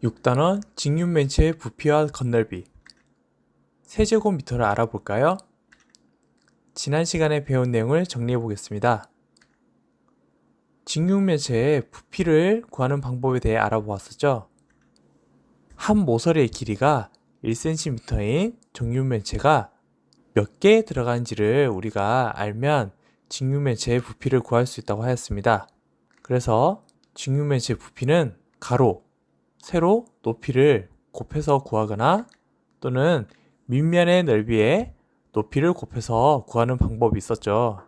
6단원 직육면체의 부피와 건널비 세제곱미터를 알아볼까요? 지난 시간에 배운 내용을 정리해 보겠습니다. 직육면체의 부피를 구하는 방법에 대해 알아보았었죠. 한 모서리의 길이가 1cm인 정육면체가 몇 개 들어가는지를 우리가 알면 직육면체의 부피를 구할 수 있다고 하였습니다. 그래서 직육면체의 부피는 가로, 세로, 높이를 곱해서 구하거나 또는 밑면의 넓이에 높이를 곱해서 구하는 방법이 있었죠.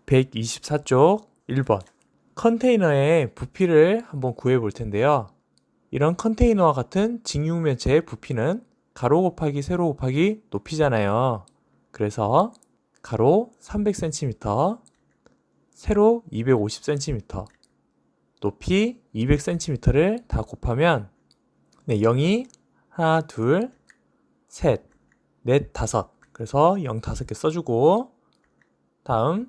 124쪽 1번 컨테이너의 부피를 한번 구해 볼 텐데요. 이런 컨테이너와 같은 직육면체의 부피는 가로 곱하기 세로 곱하기 높이잖아요. 그래서 가로 300cm, 세로 250cm, 높이 200cm를 다 곱하면 0이 하나, 둘, 셋, 넷, 다섯. 그래서 0 5개 써주고 다음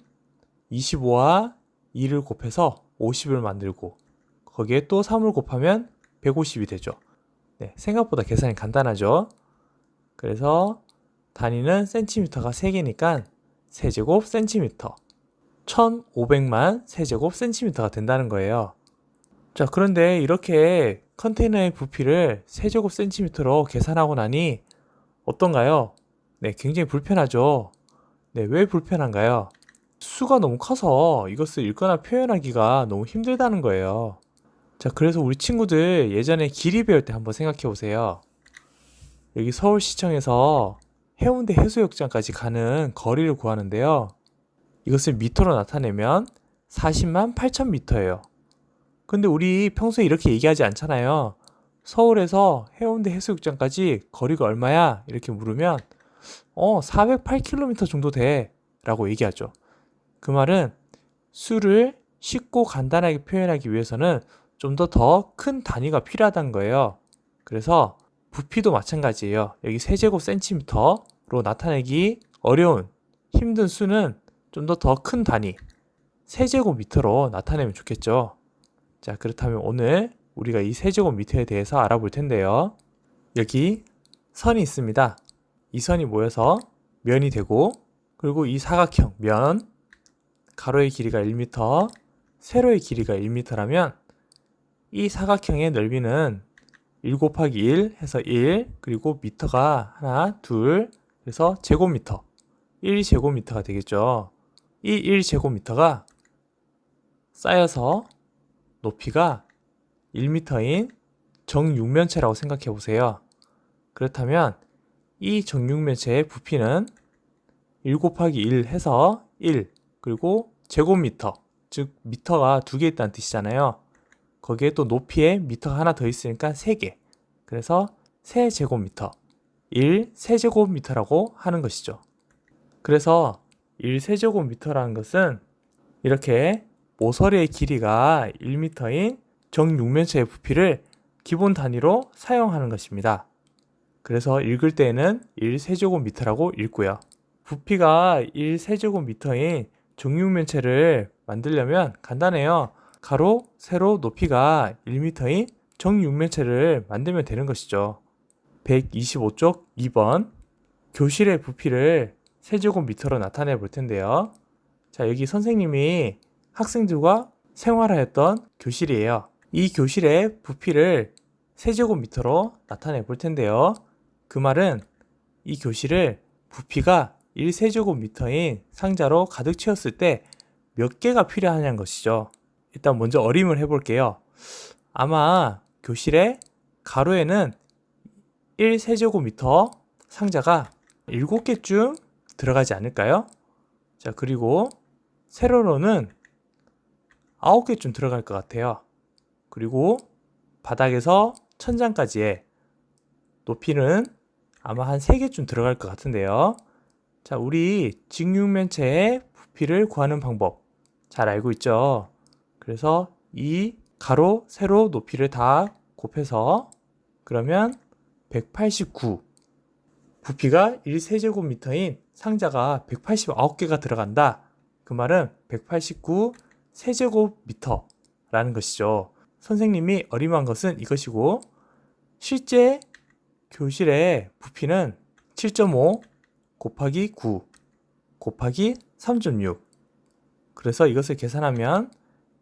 25와 2를 곱해서 50을 만들고 거기에 또 3을 곱하면 150이 되죠. 생각보다 계산이 간단하죠. 그래서 단위는 센티미터가 3개니까 세제곱 센티미터 1500만 세제곱 센티미터가 된다는 거예요. 자, 그런데 이렇게 컨테이너의 부피를 세제곱 센티미터로 계산하고 나니 어떤가요? 굉장히 불편하죠. 왜 불편한가요? 수가 너무 커서 이것을 읽거나 표현하기가 너무 힘들다는 거예요. 자, 그래서 우리 친구들 예전에 길이 배울 때 한번 생각해 보세요. 여기 서울시청에서 해운대 해수욕장까지 가는 거리를 구하는데요. 이것을 미터로 나타내면 40만 8천 미터예요. 근데 우리 평소에 이렇게 얘기하지 않잖아요. 서울에서 해운대 해수욕장까지 거리가 얼마야? 이렇게 물으면 408km 정도 돼 라고 얘기하죠. 그 말은 수를 쉽고 간단하게 표현하기 위해서는 좀 더 큰 단위가 필요하다는 거예요. 그래서 부피도 마찬가지예요. 여기 세제곱 센티미터로 나타내기 어려운 힘든 수는 좀 더 큰 단위 세제곱미터로 나타내면 좋겠죠. 자, 그렇다면 오늘 우리가 이 세제곱미터에 대해서 알아볼 텐데요. 여기 선이 있습니다. 이 선이 모여서 면이 되고 그리고 이 사각형 면 가로의 길이가 1m, 세로의 길이가 1m라면 이 사각형의 넓이는 1 곱하기 1 해서 1 그리고 미터가 하나, 둘 그래서 제곱미터 1제곱미터가 되겠죠. 이 1제곱미터가 쌓여서 높이가 1m인 정육면체라고 생각해 보세요. 그렇다면 이 정육면체의 부피는 1 곱하기 1 해서 1 그리고 제곱미터 즉 미터가 2개 있다는 뜻이잖아요. 거기에 또 높이에 미터가 하나 더 있으니까 3개 그래서 세제곱미터 1세제곱미터라고 하는 것이죠. 그래서 1세제곱미터라는 것은 이렇게 모서리의 길이가 1m인 정육면체의 부피를 기본 단위로 사용하는 것입니다. 그래서 읽을 때에는 1세제곱미터라고 읽고요. 부피가 1세제곱미터인 정육면체를 만들려면 간단해요. 가로, 세로, 높이가 1m인 정육면체를 만들면 되는 것이죠. 125쪽 2번 교실의 부피를 세제곱미터로 나타내 볼 텐데요. 자, 여기 선생님이 학생들과 생활하였던 교실이에요. 이 교실의 부피를 세제곱미터로 나타내 볼 텐데요. 그 말은 이 교실을 부피가 1세제곱미터인 상자로 가득 채웠을 때 몇 개가 필요하냐는 것이죠. 일단 먼저 어림을 해볼게요. 아마 교실의 가로에는 1세제곱미터 상자가 7개쯤 들어가지 않을까요? 자, 그리고 세로로는 9개쯤 들어갈 것 같아요. 그리고 바닥에서 천장까지의 높이는 아마 한 3개쯤 들어갈 것 같은데요. 자, 우리 직육면체의 부피를 구하는 방법 잘 알고 있죠? 그래서 이 가로, 세로 높이를 다 곱해서 그러면 189. 부피가 1세제곱미터인 상자가 189개가 들어간다. 그 말은 189 세제곱미터라는 것이죠. 선생님이 어림한 것은 이것이고, 실제 교실의 부피는 7.5 곱하기 9 곱하기 3.6. 그래서 이것을 계산하면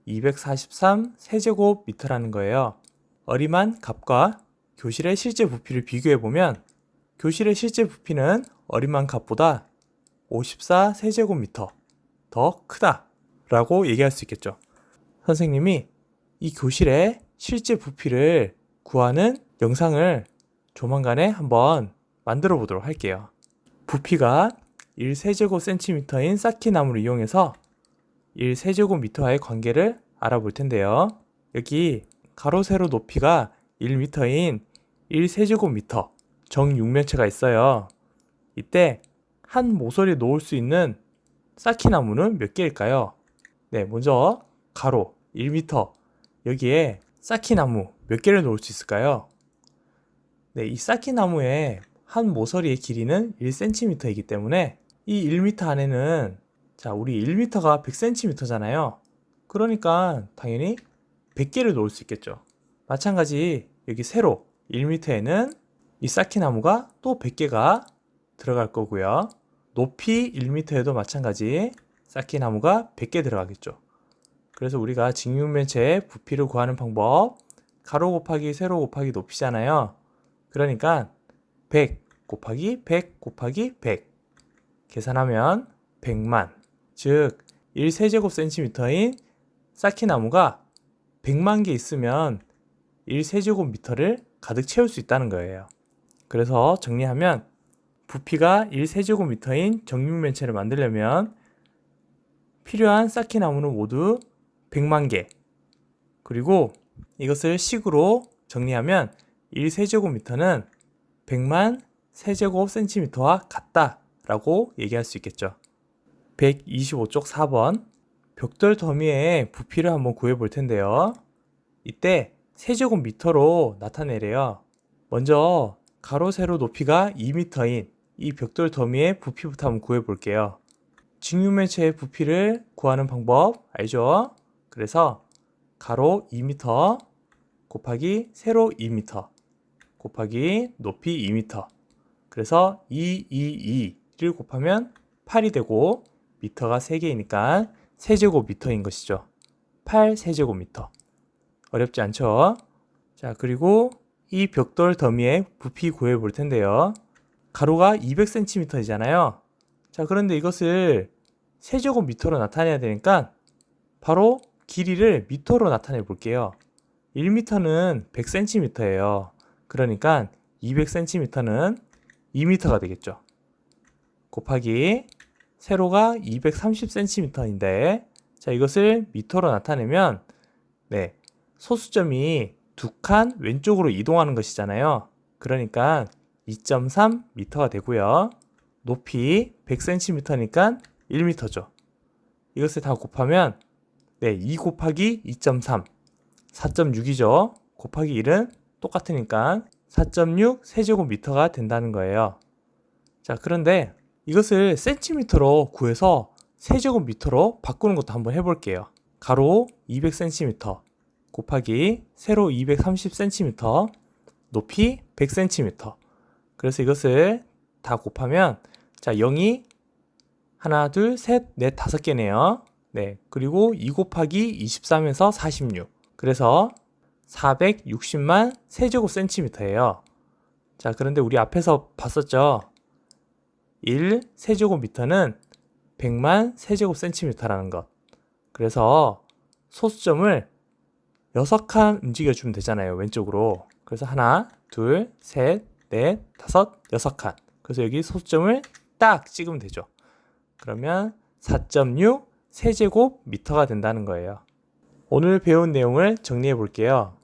243 세제곱미터라는 거예요. 어림한 값과 교실의 실제 부피를 비교해보면 교실의 실제 부피는 어림한 값보다 54 세제곱미터 더 크다 라고 얘기할 수 있겠죠. 선생님이 이 교실의 실제 부피를 구하는 영상을 조만간에 한번 만들어 보도록 할게요. 부피가 1세제곱센티미터인 쌓기나무를 이용해서 1세제곱미터와의 관계를 알아볼 텐데요. 여기 가로 세로 높이가 1m인 1세제곱미터 정육면체가 있어요. 이때 한 모서리에 놓을 수 있는 쌓기나무는 몇 개일까요? 네, 먼저 가로 1m, 여기에 쌓기나무 몇 개를 놓을 수 있을까요? 네, 이 쌓기나무의 한 모서리의 길이는 1cm이기 때문에 이 1m 안에는, 자, 우리 1m가 100cm잖아요. 그러니까 당연히 100개를 놓을 수 있겠죠. 마찬가지 여기 세로 1m에는 이 쌓기나무가 또 100개가 들어갈 거고요. 높이 1m에도 마찬가지 쌓기나무가 100개 들어가겠죠. 그래서 우리가 직육면체의 부피를 구하는 방법, 가로 곱하기 세로 곱하기 높이잖아요. 그러니까 100 곱하기 100 곱하기 100 계산하면 100만, 즉 1세제곱센티미터인 쌓기나무가 100만 개 있으면 1세제곱미터를 가득 채울 수 있다는 거예요. 그래서 정리하면 부피가 1세제곱미터인 정육면체를 만들려면 필요한 쌓기나무는 모두 100만 개, 그리고 이것을 식으로 정리하면 1세제곱미터는 100만 세제곱센티미터와 같다 라고 얘기할 수 있겠죠. 125쪽 4번 벽돌 더미의 부피를 한번 구해 볼 텐데요. 이때 세제곱미터로 나타내래요. 먼저 가로 세로 높이가 2m인 이 벽돌 더미의 부피부터 한번 구해 볼게요. 직육면체의 부피를 구하는 방법 알죠? 그래서 가로 2m 곱하기 세로 2m 곱하기 높이 2m, 그래서 2를 곱하면 8이 되고 미터가 3개이니까 세제곱미터인 것이죠. 8세제곱미터. 어렵지 않죠? 자, 그리고 이 벽돌 더미의 부피 구해 볼 텐데요. 가로가 200cm이잖아요. 자, 그런데 이것을 세제곱미터로 나타내야 되니까 바로 길이를 미터로 나타내 볼게요. 1m는 100cm예요. 그러니까 200cm는 2m가 되겠죠. 곱하기 세로가 230cm인데, 자, 이것을 미터로 나타내면, 네, 소수점이 두 칸 왼쪽으로 이동하는 것이잖아요. 그러니까 2.3m가 되고요. 높이 100cm니까 1m죠. 이것을 다 곱하면, 네, 2 곱하기 2.3, 4.6이죠. 곱하기 1은 똑같으니까 4.6 세제곱미터가 된다는 거예요. 자, 그런데 이것을 센티미터로 구해서 세제곱미터로 바꾸는 것도 한번 해볼게요. 가로 200cm 곱하기 세로 230cm 높이 100cm. 그래서 이것을 다 곱하면, 자, 0이 하나, 둘, 셋, 넷, 5개네요. 네, 그리고 2 곱하기 23에서 46. 그래서 460만 세제곱센티미터예요. 자, 그런데 우리 앞에서 봤었죠? 1세제곱미터는 100만 세제곱센티미터라는 것. 그래서 소수점을 6칸 움직여주면 되잖아요, 왼쪽으로. 그래서 하나, 둘, 셋, 넷, 5, 6칸. 그래서 여기 소수점을 딱 찍으면 되죠. 그러면 4.6 세제곱미터가 된다는 거예요. 오늘 배운 내용을 정리해 볼게요.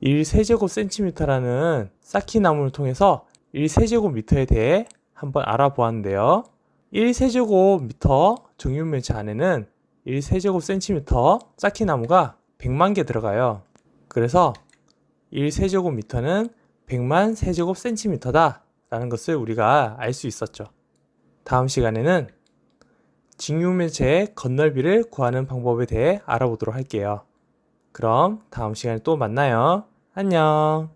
1세제곱센티미터라는 쌓기나무를 통해서 1세제곱미터에 대해 한번 알아보았는데요. 1세제곱미터 정육면체 안에는 1세제곱센티미터 쌓기나무가 100만 개 들어가요. 그래서 1세제곱미터는 100만 세제곱센티미터다 라는 것을 우리가 알 수 있었죠. 다음 시간에는 직육면체의 건널비를 구하는 방법에 대해 알아보도록 할게요. 그럼 다음 시간에 또 만나요. 안녕.